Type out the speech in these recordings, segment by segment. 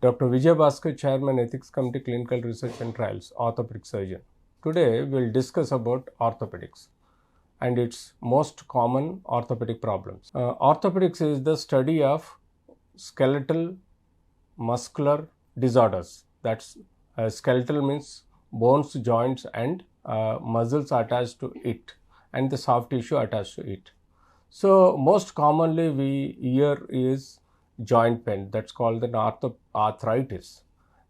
Dr. Vijay Bhaskar, Chairman, Ethics Committee, Clinical Research and Trials, Orthopedic Surgeon. Today, we will discuss about orthopedics and its most common orthopedic problems. Orthopedics is the study of skeletal, muscular disorders. That's skeletal means bones, joints and muscles attached to it and the soft tissue attached to it. So, most commonly we hear is joint pain, that's called the arthritis,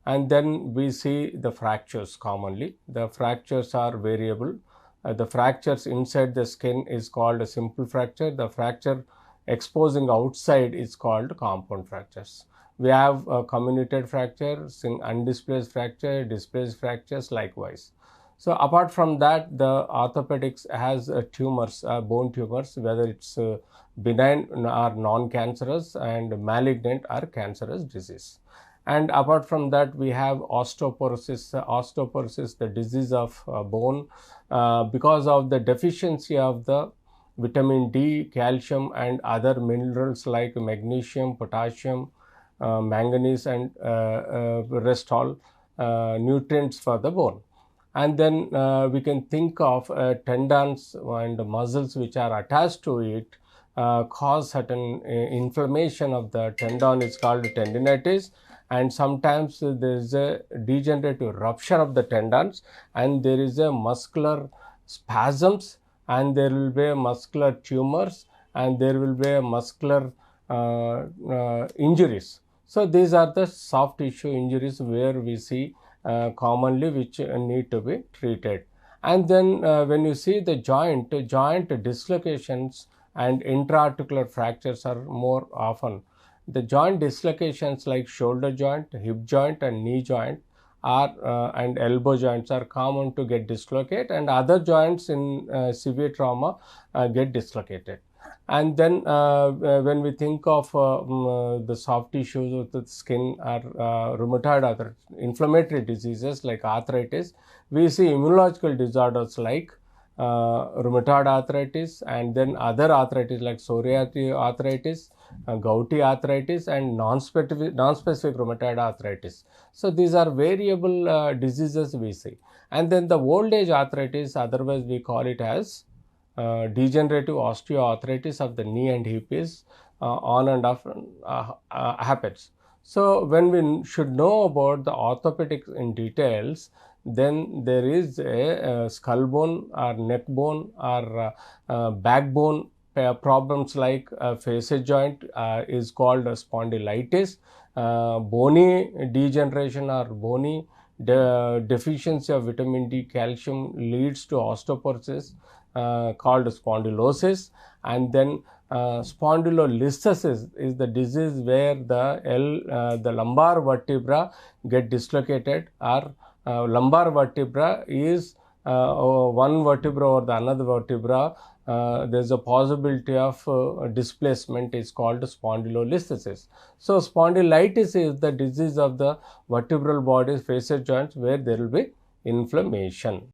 and then we see the fractures commonly. The fractures are variable. The fractures inside the skin is called a simple fracture. The fracture exposing outside is called compound fractures. We have a comminuted fracture, undisplaced fracture, displaced fractures likewise. So, apart from that, the orthopedics has tumors, bone tumors, whether it's benign or non-cancerous and malignant or cancerous disease. And apart from that, we have osteoporosis. Osteoporosis, the disease of bone, because of the deficiency of the vitamin D, calcium and other minerals like magnesium, potassium, manganese and rest all nutrients for the bone. And then we can think of tendons and muscles which are attached to it cause certain inflammation of the tendon is called tendinitis, and sometimes there is a degenerative rupture of the tendons and there is a muscular spasms and there will be muscular tumors and there will be muscular injuries. So, these are the soft tissue injuries where we see commonly which need to be treated. And then when you see the joint dislocations and intra-articular fractures are more often. The joint dislocations like shoulder joint, hip joint and knee joint are and elbow joints are common to get dislocated, and other joints in severe trauma get dislocated. And then when we think of the soft tissues of the skin or rheumatoid arthritis, inflammatory diseases like arthritis, we see immunological disorders like rheumatoid arthritis and then other arthritis like psoriatic arthritis, gouty arthritis and non-specific rheumatoid arthritis. So, these are variable diseases we see. And then the old age arthritis, otherwise we call it as degenerative osteoarthritis of the knee and hip is on and off happens. So, when we should know about the orthopedics in details, then there is a skull bone or neck bone or backbone problems like facet joint is called spondylitis, bony degeneration or bony deficiency of vitamin D, calcium leads to osteoporosis called spondylosis, and then spondylolisthesis is the disease where the lumbar vertebra get dislocated or lumbar vertebra is one vertebra or the another vertebra, there is a possibility of displacement is called spondylolisthesis. So, spondylitis is the disease of the vertebral bodies, facet joints where there will be inflammation.